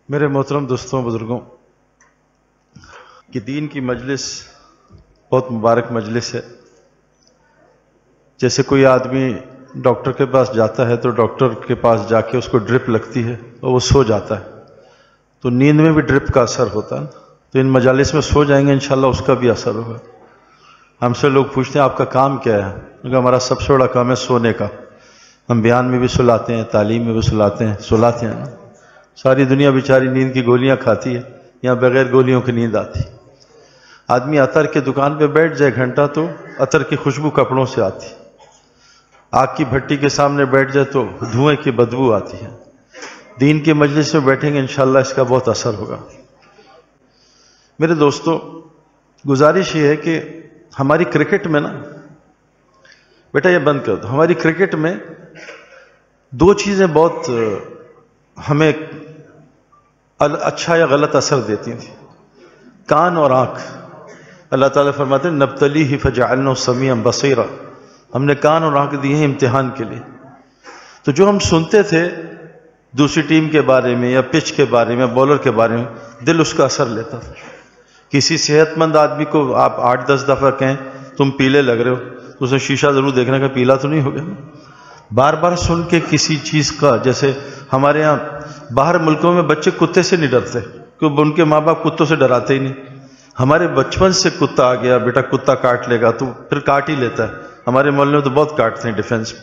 میرے محترم دوستوں بزرگوں کہ دین کی مجلس بہت مبارک مجلس ہے۔ جیسے کوئی آدمی ڈاکٹر کے پاس جاتا ہے تو ڈاکٹر کے پاس جا کے اس کو ڈرپ لگتی ہے اور وہ سو جاتا ہے، تو نیند میں بھی ڈرپ کا اثر ہوتا ہے، تو ان مجالس میں سو جائیں گے انشاءاللہ اس کا بھی اثر ہوگا۔ ہم سے لوگ پوچھتے ہیں آپ کا کام کیا ہے؟ کیونکہ ہمارا سب سے بڑا کام ہے سونے کا۔ ہم بیان میں بھی سلاتے ہیں، تعلیم میں بھی سلاتے ہیں۔ ساری دنیا بیچاری نیند کی گولیاں کھاتی ہے، یہاں بغیر گولیوں کی نیند آتی۔ آدمی عطر کے دکان پہ بیٹھ جائے گھنٹہ تو عطر کی خوشبو کپڑوں سے آتی، آگ کی بھٹی کے سامنے بیٹھ جائے تو دھوئیں کی بدبو آتی ہے۔ دین کے مجلس میں بیٹھیں گے انشاءاللہ اس کا بہت اثر ہوگا۔ میرے دوستو، گزارش یہ ہے کہ ہماری کرکٹ میں بیٹا یہ بند کر دو، ہماری کرکٹ میں دو چیزیں بہت ہمیں اچھا یا غلط اثر دیتی تھیں، کان اور آنکھ۔ اللہ تعالیٰ فرماتے ہیں نبتلیہ فجعلنہ سمیعا بصیرا، ہم نے کان اور آنکھ دیے ہیں امتحان کے لیے۔ تو جو ہم سنتے تھے دوسری ٹیم کے بارے میں یا پچ کے بارے میں، بولر کے بارے میں، دل اس کا اثر لیتا تھا۔ کسی صحت مند آدمی کو آپ 8-10 دفعہ کہیں تم پیلے لگ رہے ہو تو اسے شیشہ ضرور دیکھنے کا پیلا تو نہیں ہو گیا۔ بار بار سن کے کسی چیز کا، جیسے ہمارے ہاں باہر ملکوں میں بچے کتے سے نہیں ڈرتے کیونکہ ان کے ماں باپ کتوں سے ڈراتے ہی نہیں۔ ہمارے بچپن سے کتا آ گیا، بیٹا کتا کاٹ لے گا تو پھر کاٹ ہی لیتا ہے۔ ہمارے محلے میں تو بہت کاٹتے ہیں ڈیفینس میں۔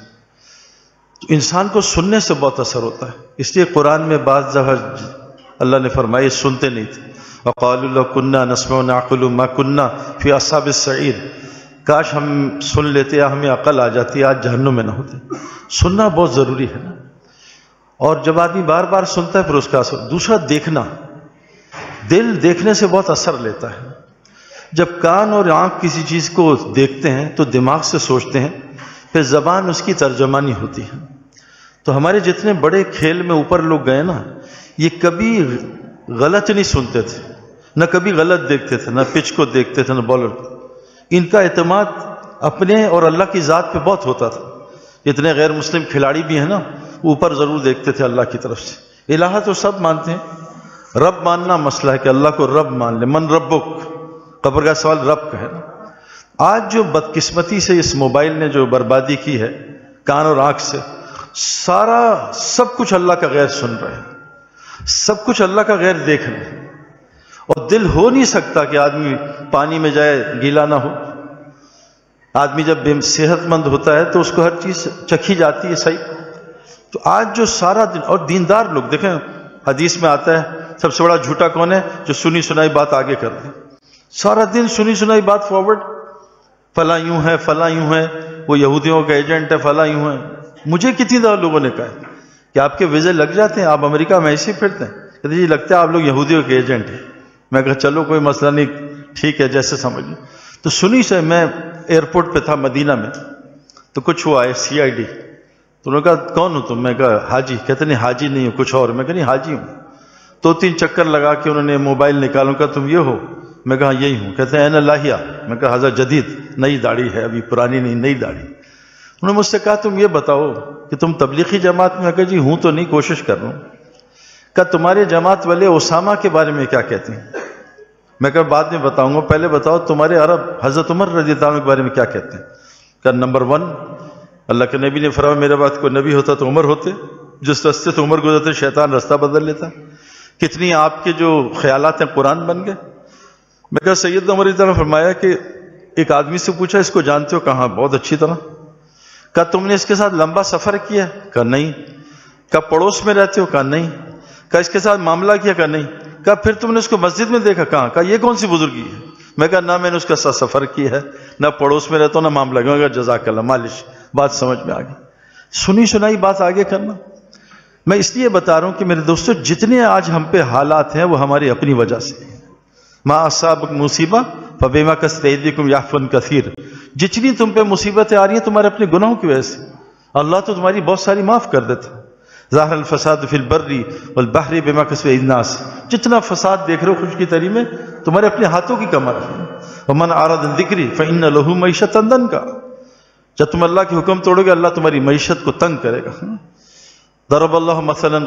تو انسان کو سننے سے بہت اثر ہوتا ہے، اس لیے قرآن میں بعض جگہ اللہ نے فرمایا سنتے نہیں تھے۔ وَقَالُوا لَوْ كُنَّا نَسْمَعُ وَنَعْقِلُ مَا كُنَّا فِي أَصْحَابِ السَّعِيرِ، کاش ہم سن لیتے یا ہمیں عقل آ جاتی، آج جہنم میں نہ ہوتے۔ سننا بہت ضروری ہے نا، اور جب آدمی بار بار سنتا ہے پھر اس کا اثر۔ دوسرا دیکھنا، دل دیکھنے سے بہت اثر لیتا ہے۔ جب کان اور آنکھ کسی چیز کو دیکھتے ہیں تو دماغ سے سوچتے ہیں، پھر زبان اس کی ترجمانی ہوتی ہے۔ تو ہمارے جتنے بڑے کھیل میں اوپر لوگ گئے نا، یہ کبھی غلط نہیں سنتے تھے، نہ کبھی غلط دیکھتے تھے، نہ پچ کو دیکھتے تھے، نہ بالر کو۔ ان کا اعتماد اپنے اور اللہ کی ذات پہ بہت ہوتا تھا۔ جتنے غیر مسلم کھلاڑی بھی ہیں نا، اوپر ضرور دیکھتے تھے اللہ کی طرف سے۔ الہ تو سب مانتے ہیں، رب ماننا مسئلہ ہے کہ اللہ کو رب مان لے۔ من ربک، قبر کا سوال رب کا ہے نا۔ آج جو بدقسمتی سے اس موبائل نے جو بربادی کی ہے کان اور آنکھ سے، سب کچھ اللہ کا غیر سن رہے ہیں، سب کچھ اللہ کا غیر دیکھ رہے ہیں، اور دل ہو نہیں سکتا کہ آدمی پانی میں جائے گیلا نہ ہو۔ آدمی جب صحت مند ہوتا ہے تو اس کو ہر چیز چکھی جاتی ہے صحیح۔ تو آج جو سارا دن، اور دیندار لوگ دیکھیں حدیث میں آتا ہے سب سے بڑا جھوٹا کون ہے؟ جو سنی سنائی بات آگے کر دے، سارا دن سنی سنائی بات فارورڈ، فلاں یوں ہے، فلاں یوں ہے، وہ یہودیوں کا ایجنٹ ہے، فلاں یوں ہے۔ مجھے کتنی دفعہ لوگوں نے کہا ہے کہ آپ کے ویزے لگ جاتے ہیں، آپ امریکہ میں ایسے ہی پھرتے ہیں، کہتے جی لگتا ہے آپ لوگ یہودیوں کے ایجنٹ ہیں۔ میں کہا چلو کوئی مسئلہ نہیں، ٹھیک ہے جیسے سمجھ لیں۔ تو سنی سے میں ایئرپورٹ پہ تھا مدینہ میں، تو کچھ ہوا ہے CID، تو انہوں نے کہا کون ہو تم؟ میں کہا حاجی۔ کہتے نہیں حاجی نہیں ہوں، کچھ اور۔ میں کہا نہیں حاجی ہوں۔ 2-3 چکر لگا کے انہوں نے موبائل نکالوں کا تم یہ ہو؟ میں کہا یہی ہوں۔ کہتے ہیں این لاہیا؟ میں کہا حضرت جدید، نئی داڑھی ہے ابھی، پرانی نہیں، نئی داڑھی۔ انہوں نے مجھ سے کہا تم یہ بتاؤ کہ تم تبلیغی جماعت میں؟ کہا جی ہوں تو نہیں، کوشش کر رہا ہوں۔ کہا تمہارے جماعت والے اسامہ کے بارے میں کیا کہتے ہیں؟ میں کہا بعد میں بتاؤں گا، پہلے بتاؤ تمہارے عرب حضرت عمر رضی اللہ عنہ کے بارے میں کیا کہتے ہیں؟ کہا نمبر 1، اللہ کے نبی نے فرمایا میرے بعد کوئی نبی ہوتا تو عمر ہوتے، جس راستے سے عمر گزرتے شیطان راستہ بدل لیتا۔ کتنی آپ کے جو خیالات ہیں قرآن بن گئے۔ میں کہا سیدنا عمر رضی اللہ عنہ نے فرمایا کہ ایک آدمی سے پوچھا اس کو جانتے ہو؟ کہاں بہت اچھی طرح۔ کہا تم نے اس کے ساتھ لمبا سفر کیا؟ کہا نہیں۔ کہا پڑوس میں رہتے ہو؟ کہا نہیں۔ کہا اس کے ساتھ معاملہ کیا؟ کہا نہیں۔ کہا پھر تم نے اس کو مسجد میں دیکھا؟ کہاں؟ کہا یہ کون سی بزرگی ہے؟ میں کہا نہ میں نے اس کا ساتھ سفر کیا ہے، نہ پڑوس میں رہتا ہوں، نہ معاملہ کیا۔ میں کہا جزاک اللہ، مالش، بات سمجھ میں آ گئی۔ سنی سنائی بات آگے کرنا۔ میں اس لیے بتا رہا ہوں کہ میرے دوستو جتنے آج ہم پہ حالات ہیں وہ ہماری اپنی وجہ سے ہیں۔ ما اصابک مصیبہ فبما کسبت ایدیکم یعفو عن کثیر، جتنی تم پہ مصیبتیں آ رہی ہیں تمہارے اپنے گناہوں کی وجہ سے، اللہ تو تمہاری بہت ساری معاف کر دیتا۔ ظاہر الفساد فی البر والبحر بما کسبت ایدی الناس، جتنا فساد دیکھ رہے ہو خشکی تری میں تمہارے اپنے ہاتھوں کی کمر ہے۔ ومن اعرض عن ذکری فإن له معیشۃ ضنکا، جب تم اللہ کے حکم توڑو گے اللہ تمہاری معیشت کو تنگ کرے گا۔ ضرب اللہ مثلا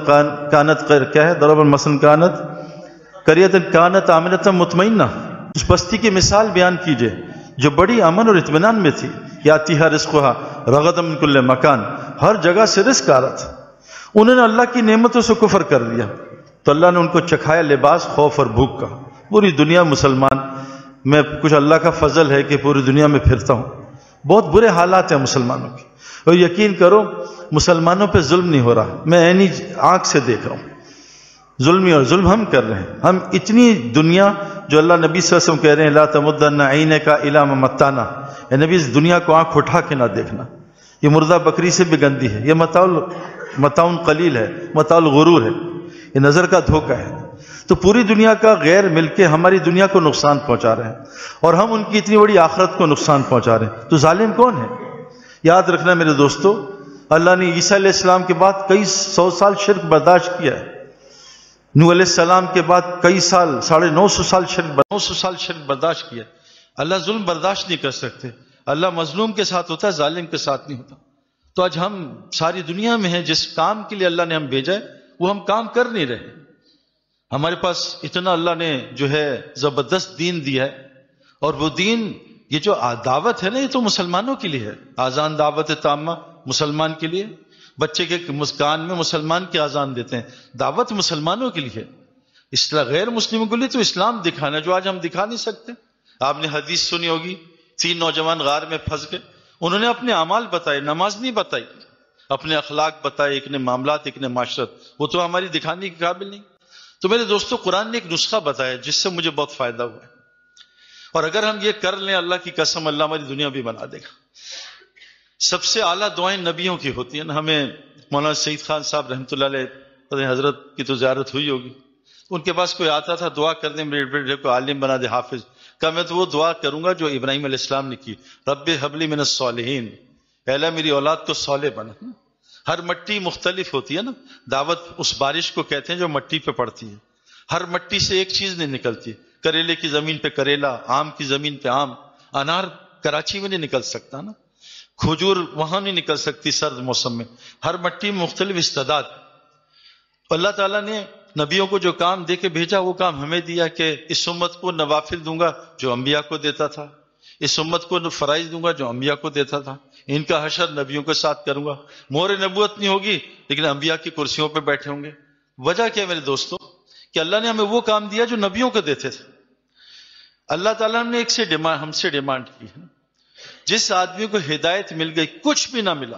کانت کیا ہے، ضرب مثلا کانت قریۃ کانت آمنۃ مطمئنہ، اس بستی کی مثال بیان کیجئے جو بڑی امن اور اطمینان میں تھی، یاتیہا رزقہا رغدا من کل مکان، ہر جگہ سے رزق آ رہا تھا۔ انہوں نے اللہ کی نعمتوں سے کفر کر دیا تو اللہ نے ان کو چکھایا لباس خوف اور بھوک کا۔ پوری دنیا مسلمان، میں کچھ اللہ کا فضل ہے کہ پوری دنیا میں پھرتا ہوں، بہت برے حالات ہیں مسلمانوں کے، اور یقین کرو مسلمانوں پہ ظلم نہیں ہو رہا، میں عینی آنکھ سے دیکھ رہا ہوں ظلم، اور ظلم ہم کر رہے ہیں۔ ہم اتنی دنیا، جو اللہ نبی صلی اللہ علیہ وسلم کہہ رہے ہیں لا تمدن عینک الی ما متعنا، اے نبی اس دنیا کو آنکھ اٹھا کے نہ دیکھنا، یہ مردہ بکری سے بھی گندی ہے، یہ متاع قلیل ہے، متاع الغرور ہے، یہ نظر کا دھوکہ ہے۔ تو پوری دنیا کا غیر مل کے ہماری دنیا کو نقصان پہنچا رہے ہیں، اور ہم ان کی اتنی بڑی آخرت کو نقصان پہنچا رہے ہیں۔ تو ظالم کون ہے؟ یاد رکھنا میرے دوستو، اللہ نے عیسیٰ علیہ السلام کے بعد کئی 100 سال شرک برداشت کیا ہے، نوح علیہ السلام کے بعد کئی سال 950 سال شرک برداشت کیا۔ اللہ ظلم برداشت نہیں کر سکتے، اللہ مظلوم کے ساتھ ہوتا ہے، ظالم کے ساتھ نہیں ہوتا۔ تو آج ہم ساری دنیا میں ہیں، جس کام کے لیے اللہ نے ہم بھیجا ہے وہ ہم کام کر نہیں رہے۔ ہمارے پاس اتنا اللہ نے جو ہے زبردست دین دیا ہے، اور وہ دین، یہ جو دعوت ہے نا، یہ تو مسلمانوں کے لیے ہے۔ آذان دعوت تامہ مسلمان کے لیے، بچے کے مسکان میں مسلمان کی آذان دیتے ہیں، دعوت مسلمانوں کے لیے، اسلام غیر مسلموں کے لیے تو اسلام دکھانا جو آج ہم دکھا نہیں سکتے۔ آپ نے حدیث سنی ہوگی، 3 نوجوان غار میں پھنس گئے، انہوں نے اپنے اعمال بتائے، نماز نہیں بتائی، اپنے اخلاق بتائے، ایک نے معاملات، ایک نے معاشرت، وہ تو ہماری دکھانے کے قابل نہیں۔ تو میرے دوستو، قرآن نے ایک نسخہ بتایا جس سے مجھے بہت فائدہ ہوا ہے، اور اگر ہم یہ کر لیں اللہ کی قسم اللہ ہماری دنیا بھی بنا دے گا۔ سب سے اعلیٰ دعائیں نبیوں کی ہوتی ہیں نا۔ ہمیں مولانا سعید خان صاحب رحمۃ اللہ علیہ حضرت کی تو زیارت ہوئی ہوگی، ان کے پاس کوئی آتا تھا دعا کر دیں میرے بیٹے کو عالم بنا دے، حافظ، کہ میں تو وہ دعا کروں گا جو ابراہیم علیہ السلام نے کی، رب حب لی من الصالحین، اے اللہ میری اولاد کو صالح بنا۔ ہر مٹی مختلف ہوتی ہے نا، دعوت اس بارش کو کہتے ہیں جو مٹی پہ پڑتی ہے، ہر مٹی سے ایک چیز نہیں نکلتی، کریلے کی زمین پہ کریلا، آم کی زمین پہ آم، انار کراچی میں نہیں نکل سکتا نا، کھجور وہاں نہیں نکل سکتی سرد موسم میں، ہر مٹی میں مختلف استعداد۔ اللہ تعالیٰ نے نبیوں کو جو کام دے کے بھیجا وہ کام ہمیں دیا کہ اس امت کو نوافل دوں گا جو انبیاء کو دیتا تھا، اس امت کو فرائض دوں گا جو انبیاء کو دیتا تھا، ان کا حشر نبیوں کے ساتھ کروں گا، مہر نبوت نہیں ہوگی لیکن انبیاء کی کرسیوں پہ بیٹھے ہوں گے۔ وجہ کیا ہے میرے دوستو؟ کہ اللہ نے ہمیں وہ کام دیا جو نبیوں کو دیتے تھے۔ اللہ تعالیٰ نے ہم سے ڈیمانڈ کی ہے، جس آدمی کو ہدایت مل گئی، کچھ بھی نہ ملا،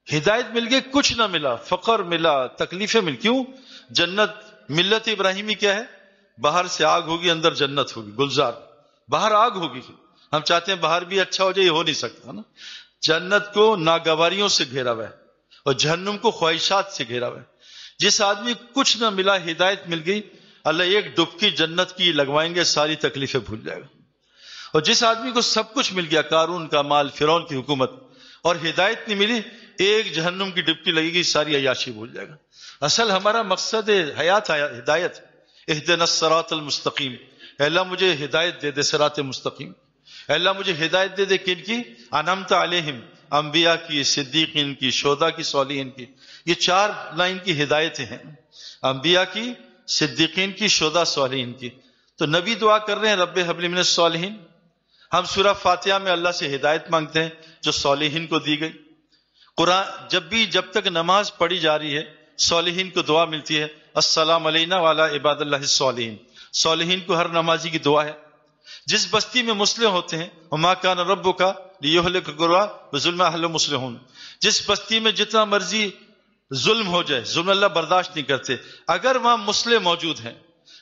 ہدایت مل گئی کچھ نہ ملا، فقر ملا، تکلیفیں مل، کیوں؟ جنت ملت ابراہیمی کیا ہے؟ باہر سے آگ ہوگی اندر جنت ہوگی، گلزار، باہر آگ ہوگی، ہم چاہتے ہیں باہر بھی اچھا ہو جائے، یہ ہو نہیں سکتا نا۔ جنت کو ناگواریوں سے گھیرا ہوا ہے اور جہنم کو خواہشات سے گھیرا ہوا ہے۔ جس آدمی کچھ نہ ملا، ہدایت مل گئی، اللہ ایک ڈبکی جنت کی لگوائیں گے، ساری تکلیفیں بھول جائے گا۔ اور جس آدمی کو سب کچھ مل گیا، قارون کا مال، فرعون کی حکومت، اور ہدایت نہیں ملی، ایک جہنم کی ڈبکی لگے گی، ساری عیاشی بھول جائے گا۔ اصل ہمارا مقصد حیات ہدایت، اہدنا الصراط المستقیم، اے اللہ مجھے ہدایت دے دے، صراط مستقیم، اے اللہ مجھے ہدایت دے دے، کن کی؟ انعمت علیہم، انبیاء کی، صدیقین کی، شہداء کی، صالحین کی، یہ 4 لائن کی ہدایتیں ہیں، انبیاء کی، صدیقین کی، شہداء، صالحین کی۔ تو نبی دعا کر رہے ہیں رب حب لی من الصالحین، ہم سورہ فاتحہ میں اللہ سے ہدایت مانگتے ہیں جو صالحین کو دی گئی۔ قرآن جب تک نماز پڑھی جا رہی ہے، صالحین کو دعا ملتی ہے، السلام علینا وعلی عباد اللہ الصالحین، صالحین کو ہر نمازی کی دعا ہے۔ جس بستی میں مسلم ہوتے ہیں، وما کان ربک لیہلک القری بظلم اہلہا مصلحون، جس بستی میں جتنا مرضی ظلم ہو جائے، ظلم اللہ برداشت نہیں کرتے، اگر وہاں مسلم موجود ہیں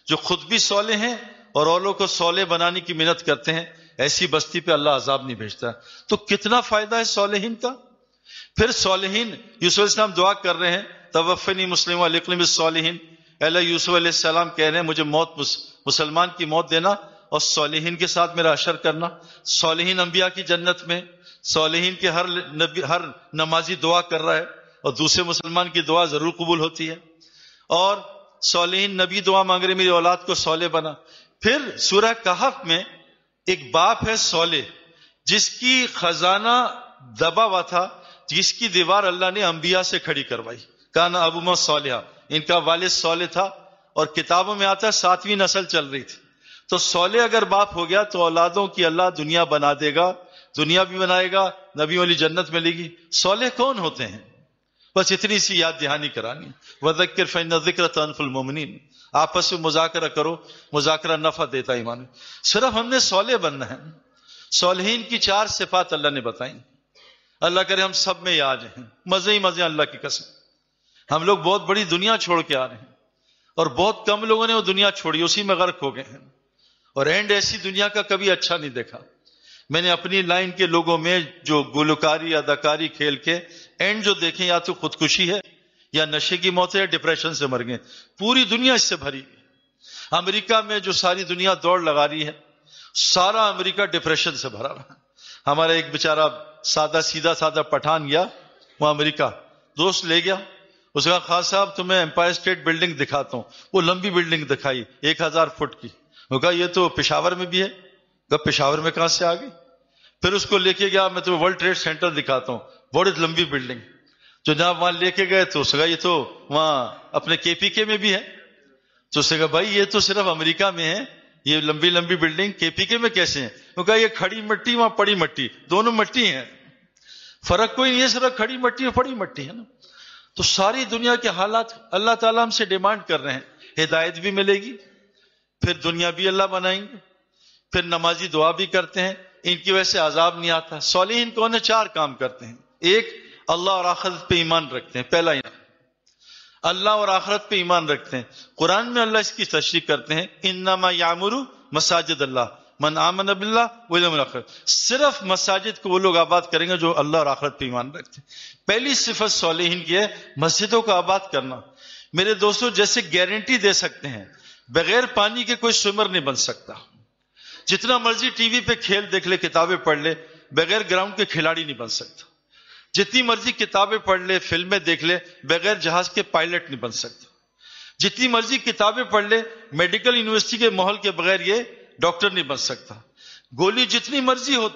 جو خود بھی صالح ہیں اور اوروں کو صالح بنانے کی محنت کرتے ہیں، ایسی بستی پہ اللہ عذاب نہیں بھیجتا۔ تو کتنا فائدہ ہے صالحین کا۔ پھر صالحین، یوسف علیہ السلام دعا کر رہے ہیں توفنی مسلم والحقنی بالصالحین، اے اللہ یوسف علیہ السلام کہہ رہے ہیں مجھے مسلمان کی موت دینا اور صالحین کے ساتھ میرا حشر کرنا۔ صالحین انبیاء کی جنت میں، صالحین کے ہر نمازی دعا کر رہا ہے، اور دوسرے مسلمان کی دعا ضرور قبول ہوتی ہے۔ اور صالحین نبی دعا مانگ رہے میری اولاد کو صالح بنا۔ پھر سورہ کہف میں ایک باپ ہے صالح، جس کی خزانہ دبا ہوا تھا، جس کی دیوار اللہ نے انبیاء سے کھڑی کروائی، کان ابوہما صالحا، ان کا والد صالح تھا، اور کتابوں میں آتا ہے 7ویں نسل چل رہی تھی. تو صالح اگر باپ ہو گیا تو اولادوں کی اللہ دنیا بنا دے گا، دنیا بھی بنائے گا، نبی والی جنت ملے گی. صالح کون ہوتے ہیں؟ بس اتنی سی یاد دہانی کرانی. وذکر فإن الذکر تنفع المؤمنین، آپس میں مذاکرہ کرو، مذاکرہ نفع دیتا ہے ایمان میں. صرف ہم نے صالح بننا ہے. صالحین کی 4 صفات اللہ نے بتائیں. اللہ کرے ہم سب میں آ جائیں. مزے ہی مزے اللہ کی قسم. ہم لوگ بہت بڑی دنیا چھوڑ کے آ رہے ہیں، اور بہت کم لوگوں نے وہ دنیا چھوڑی، اسی میں غرق ہو گئے ہیں. اور اینڈ ایسی دنیا کا کبھی اچھا نہیں دیکھا. میں نے اپنی لائن کے لوگوں میں جو گلوکاری اداکاری کھیل کے اینڈ جو دیکھیں، یا تو خودکشی ہے یا نشے کی موت ہے یا ڈپریشن سے مر گئے. پوری دنیا اس سے بھری. امریکہ میں جو ساری دنیا دوڑ لگا رہی ہے، سارا امریکہ ڈپریشن سے بھرا رہا. ہمارا ایک بیچارہ سادہ پٹھان گیا وہ امریکہ، دوست لے گیا، اس کا خان صاحب تمہیں امپائر اسٹیٹ بلڈنگ دکھاتا ہوں. وہ لمبی بلڈنگ دکھائی 1000 فٹ کی. وہ کہا یہ تو پشاور میں بھی ہے. کہا پشاور میں کہاں سے آ گئی؟ پھر اس کو لے کے گیا، میں تمہیں ورلڈ ٹریڈ سینٹر دکھاتا ہوں، بہت لمبی بلڈنگ. جو جناب وہاں لے کے گئے تو اس کا یہ تو وہاں اپنے KPK میں بھی ہے. تو اس نے کہا بھائی یہ تو صرف امریکہ میں ہے، یہ لمبی لمبی بلڈنگ KPK میں کیسے ہیں؟ وہ کہا یہ کھڑی مٹی وہاں پڑی مٹی، دونوں مٹی ہیں، فرق کوئی نہیں ہے، صرف کھڑی مٹی اور پڑی مٹی ہے نا. تو ساری دنیا کے حالات اللہ تعالیٰ ہم سے ڈیمانڈ کر رہے ہیں. ہدایت بھی ملے گی، پھر دنیا بھی اللہ بنائیں گے، پھر نمازی دعا بھی کرتے ہیں، ان کی وجہ سے عذاب نہیں آتا. صالحین کون ہے؟ 4 کام کرتے ہیں. ایک، اللہ اور آخرت پہ ایمان رکھتے ہیں. پہلا ایمان، اللہ اور آخرت پہ ایمان رکھتے ہیں. قرآن میں اللہ اس کی تشریح کرتے ہیں، انما یعمر مساجد اللہ من آمن باللہ والیوم الآخر. صرف مساجد کو وہ لوگ آباد کریں گے جو اللہ اور آخرت پہ ایمان رکھتے ہیں. پہلی صفت صالحین کی ہے مسجدوں کو آباد کرنا. میرے دوستو، جیسے گارنٹی دے سکتے ہیں بغیر پانی کے کوئی سوئمر نہیں بن سکتا. جتنا مرضی ٹی وی پہ کھیل دیکھ لے، کتابیں پڑھ لے، بغیر گراؤنڈ کے کھلاڑی نہیں بن سکتا. جتنی مرضی کتابیں پڑھ لے، فلمیں دیکھ لے، بغیر جہاز کے پائلٹ نہیں بن سکتا. جتنی مرضی کتابیں پڑھ لے، میڈیکل یونیورسٹی کے ماحول کے بغیر یہ ڈاکٹر نہیں بن سکتا. گولی جتنی مرضی ہو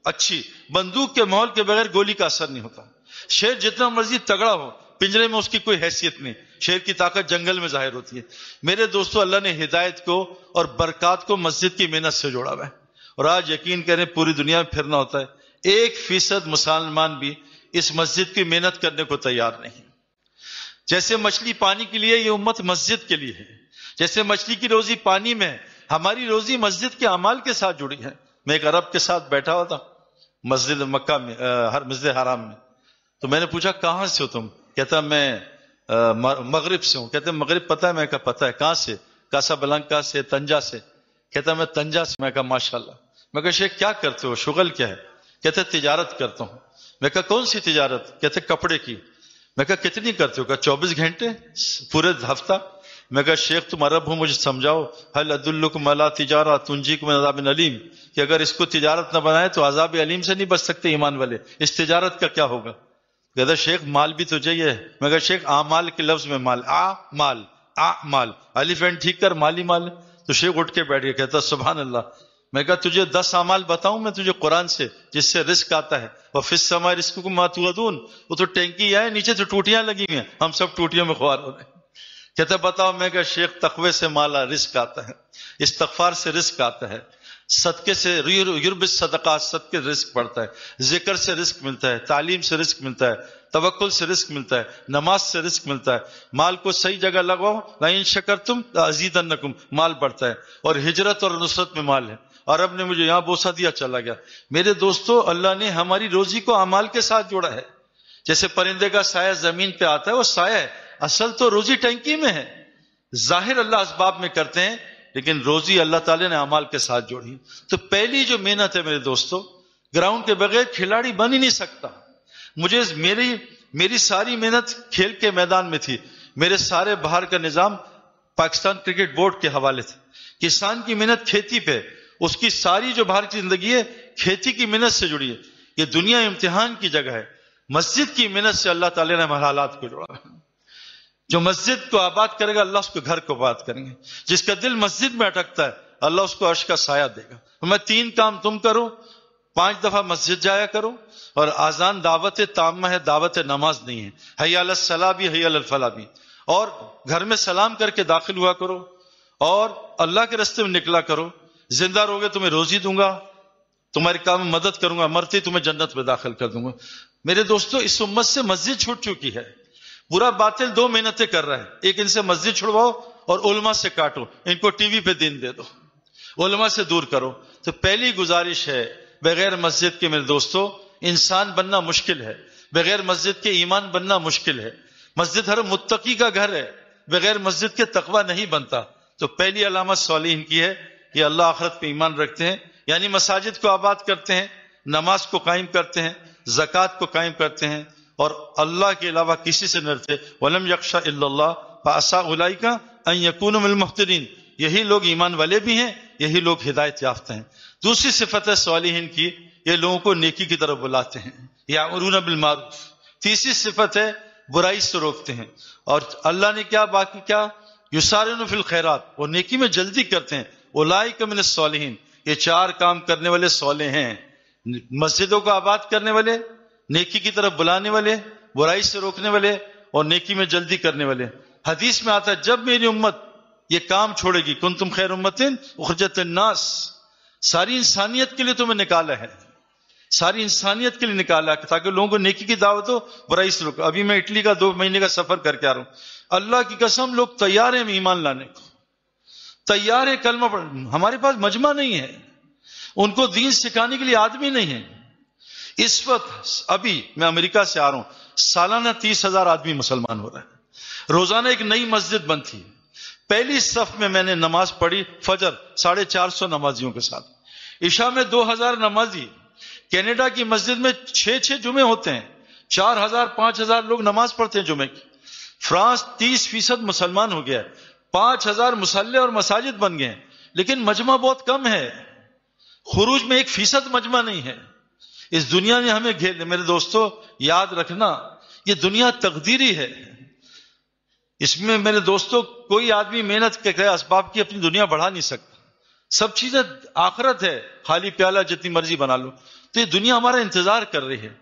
اچھی، بندوق کے ماحول کے بغیر گولی کا اثر نہیں ہوتا. شیر جتنا مرضی تگڑا ہو، پنجرے میں اس کی کوئی حیثیت نہیں. شیر کی طاقت جنگل میں ظاہر ہوتی ہے. میرے دوستو، اللہ نے ہدایت کو اور برکات کو مسجد کی محنت سے جوڑا ہوا ہے. اور آج یقین کریں پوری دنیا میں پھرنا ہوتا ہے، 1% مسلمان بھی اس مسجد کی محنت کرنے کو تیار نہیں. جیسے مچھلی پانی کے لیے، یہ امت مسجد کے لیے ہے. جیسے مچھلی کی روزی پانی میں ہے، ہماری روزی مسجد کے اعمال کے ساتھ جڑی ہے. میں ایک عرب کے ساتھ بیٹھا ہوا تھا مسجد مکہ میں، مسجد حرام میں. تو میں نے پوچھا کہاں سے ہو تم؟ کہتا میں مغرب سے ہوں. کہتے مغرب پتہ ہے؟ میں کہا پتہ ہے. کہاں سے؟ کاسا بلنکا سے، تنجا سے. کہتا میں تنجا سے. میں کہا ماشاءاللہ. میں کہا شیخ کیا کرتے ہو، شغل کیا ہے؟ کہتے تجارت کرتا ہوں. میں کہا کون سی تجارت؟ کہتے کپڑے کی. میں کہا کتنی کرتے ہو؟ کہا 24 گھنٹے پورے ہفتہ. میں کہا شیخ تم عرب ہو، مجھے سمجھاؤ، هل ادلکم علی تجارہ تنجیکم من عذاب علیم، کہ اگر اس کو تجارت نہ بنائے تو عذاب علیم سے نہیں بچ سکتے ایمان والے. اس تجارت کا کیا ہوگا؟ کہتا شیخ مال بھی تو چاہیے. میں کہا شیخ اعمال کے لفظ میں مال، مال الف اینڈ ٹھیک کر، مالی مال. تو شیخ اٹھ کے بیٹھ گیا، کہتا سبحان اللہ. میں کہا تجھے 10 اعمال بتاؤں میں تجھے قرآن سے جس سے رزق آتا ہے. وفی السماء رزقکم ما توعدون. وہ تو ٹینکی ہے، نیچے تو ٹوٹیاں لگی ہوئی ہیں، ہم سب ٹوٹیوں میں خوار ہو رہے ہیں. کہتا بتاؤ. میں کہا شیخ تقوی سے مالا رزق آتا ہے، استغفار سے رزق آتا ہے، صدقے سے یرب الصدقات، صدقے رزق بڑھتا ہے، ذکر سے رزق ملتا ہے، تعلیم سے رزق ملتا ہے، توکل سے رزق ملتا ہے، نماز سے رزق ملتا ہے. مال کو صحیح جگہ لگاؤ، لئن شکرتم لازیدنکم، مال بڑھتا ہے. اور ہجرت اور نصرت میں مال ہے. عرب نے مجھے یہاں بوسہ دیا، چلا گیا. میرے دوستو، اللہ نے ہماری روزی کو اعمال کے ساتھ جوڑا ہے. جیسے پرندے کا سایہ زمین پہ آتا ہے، وہ سایہ ہے، اصل تو روزی ٹینکی میں ہے. ظاہر اللہ اسباب میں کرتے ہیں، لیکن روزی اللہ تعالی نے اعمال کے ساتھ جوڑی. تو پہلی جو محنت ہے میرے دوستو، گراؤنڈ کے بغیر کھلاڑی بن ہی نہیں سکتا. مجھے میری ساری محنت کھیل کے میدان میں تھی. میرے سارے باہر کا نظام پاکستان کرکٹ بورڈ کے حوالے تھے. کسان کی محنت کھیتی پہ، اس کی ساری جو باہر کی زندگی ہے کھیتی کی محنت سے جڑی ہے. یہ دنیا امتحان کی جگہ ہے. مسجد کی محنت سے اللہ تعالیٰ نے ہمارے حالات کو جوڑا ہے. جو مسجد کو آباد کرے گا، اللہ اس کو گھر کو آباد کریں گے. جس کا دل مسجد میں اٹکتا ہے، اللہ اس کو عرش کا سایہ دے گا. میں 3 کام تم کرو، 5 دفعہ مسجد جایا کرو، اور آذان دعوت تامہ ہے، دعوت نماز نہیں ہے، حی علی الصلاۃ بھی حی علی الفلاح بھی، اور گھر میں سلام کر کے داخل ہوا کرو، اور اللہ کے راستے میں نکلا کرو، زندہ رہوگے تمہیں روزی دوں گا، تمہارے کام میں مدد کروں گا، مرتے تمہیں جنت میں داخل کر دوں گا۔ میرے دوستو، اس امت سے مسجد چھوٹ چکی ہے، برا باطل 2 محنتیں کر رہا ہے، ایک ان سے مسجد چھڑواؤ اور علماء سے کاٹو، ان کو ٹی وی پہ دین دے دو، علماء سے دور کرو۔ تو پہلی گزارش ہے، بغیر مسجد کے میرے دوستو انسان بننا مشکل ہے، بغیر مسجد کے ایمان بننا مشکل ہے۔ مسجد ہر متقی کا گھر ہے، بغیر مسجد کے تقوی نہیں بنتا۔ تو پہلی علامت صالحین کی ہے کہ اللہ آخرت پہ ایمان رکھتے ہیں، یعنی مساجد کو آباد کرتے ہیں، نماز کو قائم کرتے ہیں، زکوٰۃ کو قائم کرتے ہیں، اور اللہ کے علاوہ کسی سے نہ ڈرتے۔ وَلَمْ يَخْشَ إِلَّا اللَّهَ فَعَسَىٰ أُولَٰئِكَ أَن يَكُونُوا مِنَ الْمُهْتَدِينَ۔ یہی لوگ ایمان والے بھی ہیں، یہی لوگ ہدایت یافتہ ہیں۔ دوسری صفت ہے صالحین کی، یہ لوگوں کو نیکی کی طرف بلاتے ہیں، یأمرون بالمعروف۔ تیسری صفت ہے برائی سے روکتے ہیں، اور اللہ نے کیا باقی کیا، یسارعون فی الخیرات، وہ نیکی میں جلدی کرتے ہیں۔ اولئک من الصالحین، یہ 4 کام کرنے والے صالح ہیں، مسجدوں کو آباد کرنے والے، نیکی کی طرف بلانے والے، برائی سے روکنے والے، اور نیکی میں جلدی کرنے والے۔ حدیث میں آتا ہے جب میری امت یہ کام چھوڑے گی، کنتم خیر امۃ اخرجت للناس، ساری انسانیت کے لیے تمہیں نکالا ہے، ساری انسانیت کے لیے نکالا ہے تاکہ لوگوں کو نیکی کی دعوت ہو، برائی سے روکو۔ ابھی میں اٹلی کا 2 مہینے کا سفر کر کے آ رہا ہوں، اللہ کی قسم لوگ تیار ہیں ایمان لانے کو، تیار ہے کلمہ پڑھ، ہمارے پاس مجمع نہیں ہے، ان کو دین سکھانے کے لیے آدمی نہیں ہے۔ اس وقت ابھی میں امریکہ سے آ رہا ہوں، سالانہ 30,000 آدمی مسلمان ہو رہا ہے، روزانہ ایک نئی مسجد بنتی ہے۔ پہلی صف میں نے نماز پڑھی فجر 450 نمازیوں کے ساتھ، عشاء میں 2000 نمازی۔ کینیڈا کی مسجد میں 6 جمعے ہوتے ہیں، 4000 5000 لوگ نماز پڑھتے ہیں جمعے کی۔ فرانس 30% مسلمان ہو گیا ہے، 5000 مصلے اور مساجد بن گئے ہیں، لیکن مجمع بہت کم ہے، خروج میں 1% مجمع نہیں ہے۔ اس دنیا نے ہمیں گھیر لیا۔ میرے دوستو یاد رکھنا، یہ دنیا تقدیری ہے، اس میں میرے دوستو کوئی آدمی محنت کے اسباب کی اپنی دنیا بڑھا نہیں سکتا، سب چیزیں آخرت ہے، خالی پیالہ جتنی مرضی بنا لو۔ تو یہ دنیا ہمارا انتظار کر رہی ہے۔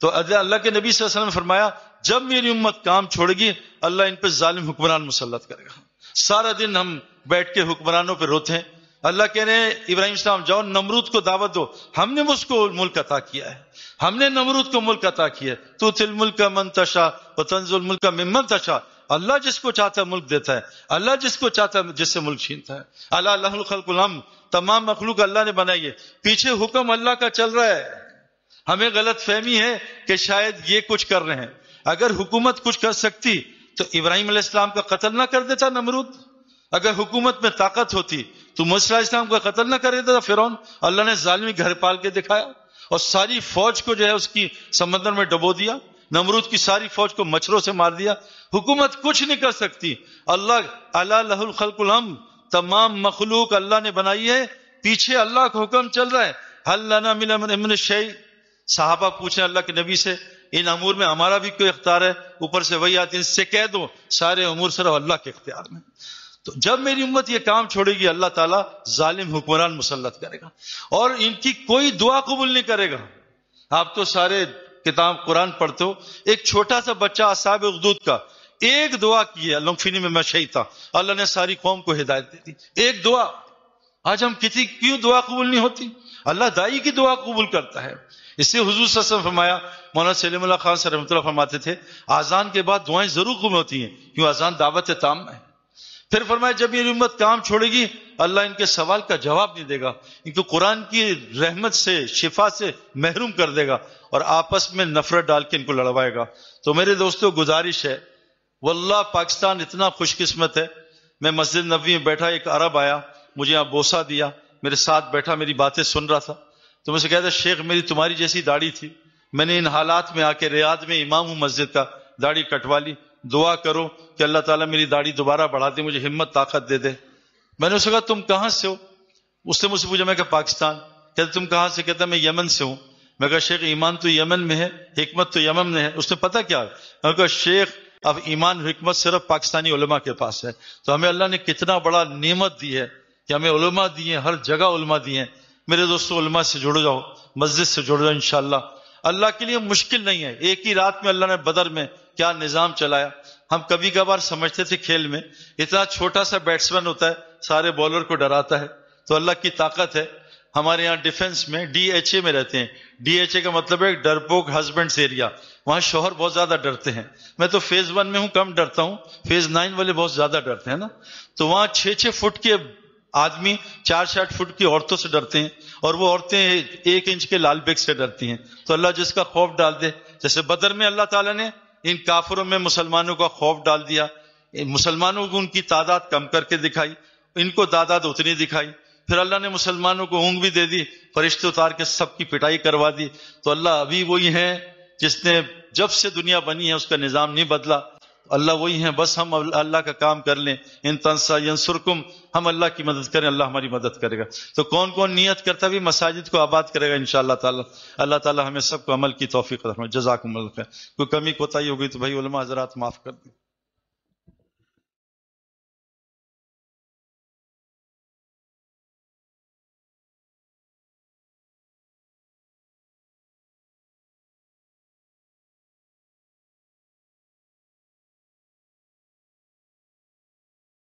تو اللہ کے نبی صلی اللہ علیہ وسلم نے فرمایا جب میری امت کام چھوڑے گی، اللہ ان پہ ظالم حکمران مسلط کرے گا۔ سارا دن ہم بیٹھ کے حکمرانوں پہ روتے ہیں، اللہ کہہ رہے ہیں ابراہیم السلام جاؤ نمرود کو دعوت دو، ہم نے اس کو ملک عطا کیا ہے، ہم نے نمرود کو ملک عطا کیا ہے۔ تو تل ملک من تشاء وتنزع الملک ممن تشاء، اللہ جس کو چاہتا ہے ملک دیتا ہے، اللہ جس کو چاہتا ہے جس سے ملک چھینتا ہے۔ اللہ لہ الخلق الامر، تمام مخلوق اللہ نے بنائی ہے، پیچھے حکم اللہ کا چل رہا ہے۔ ہمیں غلط فہمی ہے کہ شاید یہ کچھ کر رہے ہیں، اگر حکومت کچھ کر سکتی تو ابراہیم علیہ السلام کا قتل نہ کر دیتا نمرود، اگر حکومت میں طاقت ہوتی تو موسیٰ علیہ السلام کا قتل نہ کر دیتا تھا فرعون۔ اللہ نے ظالمی گھر پال کے دکھایا، اور ساری فوج کو جو ہے اس کی سمندر میں ڈبو دیا، نمرود کی ساری فوج کو مچھروں سے مار دیا۔ حکومت کچھ نہیں کر سکتی، اللہ لہ الخلق الامر، تمام مخلوق اللہ نے بنائی ہے، پیچھے اللہ کا حکم چل رہا ہے۔ حل لنا من امر من شیء، صحابہ پوچھیں اللہ کے نبی سے ان امور میں ہمارا بھی کوئی اختیار ہے؟ اوپر سے وہی آتی ان سے کہہ دو سارے امور صرف اللہ کے اختیار میں۔ تو جب میری امت یہ کام چھوڑے گی، اللہ تعالیٰ ظالم حکمران مسلط کرے گا، اور ان کی کوئی دعا قبول نہیں کرے گا۔ آپ تو سارے کتاب قرآن پڑھتے ہو، ایک چھوٹا سا بچہ اصحاب اخدود کا ایک دعا کی ہے، اللہم فینی مما شئت، اللہ نے ساری قوم کو ہدایت دی تھی، ایک دعا۔ آج ہم کیوں دعا قبول نہیں ہوتی؟ اللہ دائی کی دعا قبول کرتا ہے۔ اس سے حضور صلی اللہ علیہ وسلم فرمایا، مولانا سلیم اللہ خان سے رحمۃ اللہ فرماتے تھے آذان کے بعد دعائیں ضرور قبول ہوتی ہیں، کیوں آذان دعوت تام ہے۔ پھر فرمایا جب یہ امت کام چھوڑے گی، اللہ ان کے سوال کا جواب نہیں دے گا، ان کو قرآن کی رحمت سے شفا سے محروم کر دے گا، اور آپس میں نفرت ڈال کے ان کو لڑوائے گا۔ تو میرے دوستوں گزارش ہے، واللہ پاکستان اتنا خوش قسمت ہے، میں مسجد نبوی میں بیٹھا، ایک عرب آیا مجھے یہاں بوسہ دیا، میرے ساتھ بیٹھا، میری باتیں سن رہا تھا، تو میں سے کہتا شیخ میری تمہاری جیسی داڑھی تھی، میں نے ان حالات میں آ کے ریاض میں امام ہوں مسجد کا، داڑھی کٹوا لی، دعا کرو کہ اللہ تعالیٰ میری داڑھی دوبارہ بڑھا دے، مجھے ہمت طاقت دے دے۔ میں نے اسے کہا تم کہاں سے ہو؟ اس نے مجھ سے پوچھا، میں کہا پاکستان۔ کہتے تم کہاں سے؟ کہتا میں یمن سے ہوں۔ میں کہا شیخ ایمان تو یمن میں ہے، حکمت تو یمن میں ہے۔ اس نے پتہ کیا؟ میں کہا شیخ اب ایمان حکمت صرف پاکستانی علماء کے پاس ہے، تو ہمیں اللہ نے کتنا بڑا نعمت دی ہے کہ ہمیں علماء دی ہیں، ہر جگہ علماء دی ہیں۔ میرے دوستوں علماء سے جڑ جاؤ، مسجد سے جڑ جاؤ انشاءاللہ۔ اللہ کے لیے مشکل نہیں ہے، ایک ہی رات میں اللہ نے بدر میں کیا نظام چلایا۔ ہم کبھی کبھار سمجھتے تھے کھیل میں اتنا چھوٹا سا بیٹسمین ہوتا ہے سارے بولر کو ڈراتا ہے، تو اللہ کی طاقت ہے۔ ہمارے یہاں ڈیفنس میں DHA میں رہتے ہیں، DHA کا مطلب ہے ڈرپوک ہسبینڈس ایریا، وہاں شوہر بہت زیادہ ڈرتے ہیں۔ میں تو فیز 1 میں ہوں، کم ڈرتا ہوں، فیز 9 والے بہت زیادہ ڈرتے ہیں نا۔ تو وہاں 6 فٹ کے آدمی 4 فٹ کی عورتوں سے ڈرتے ہیں، اور وہ عورتیں 1 انچ کے لال بیگ سے ڈرتی ہیں۔ تو اللہ جس کا خوف ڈال دے، جیسے بدر میں اللہ تعالیٰ نے ان کافروں میں مسلمانوں کا خوف ڈال دیا، مسلمانوں کو ان کی تعداد کم کر کے دکھائی، ان کو تعداد اتنی دکھائی، پھر اللہ نے مسلمانوں کو اونگ بھی دے دی، فرشتے اتار کے سب کی پٹائی کروا دی۔ تو اللہ ابھی وہی ہے جس نے جب سے دنیا بنی ہے اس کا نظام نہیں بدلا، اللہ وہی ہیں، بس ہم اللہ کا کام کر لیں۔ ان تنسا ینصرکم، ہم اللہ کی مدد کریں، اللہ ہماری مدد کرے گا۔ تو کون کون نیت کرتا بھی مساجد کو آباد کرے گا انشاءاللہ تعالی۔ اللہ تعالی ہمیں سب کو عمل کی توفیق عطا فرمائے۔ جزاکم اللہ خیر۔ کوئی کمی کوتاہی ہوگی تو بھائی علماء حضرات معاف کر دیں۔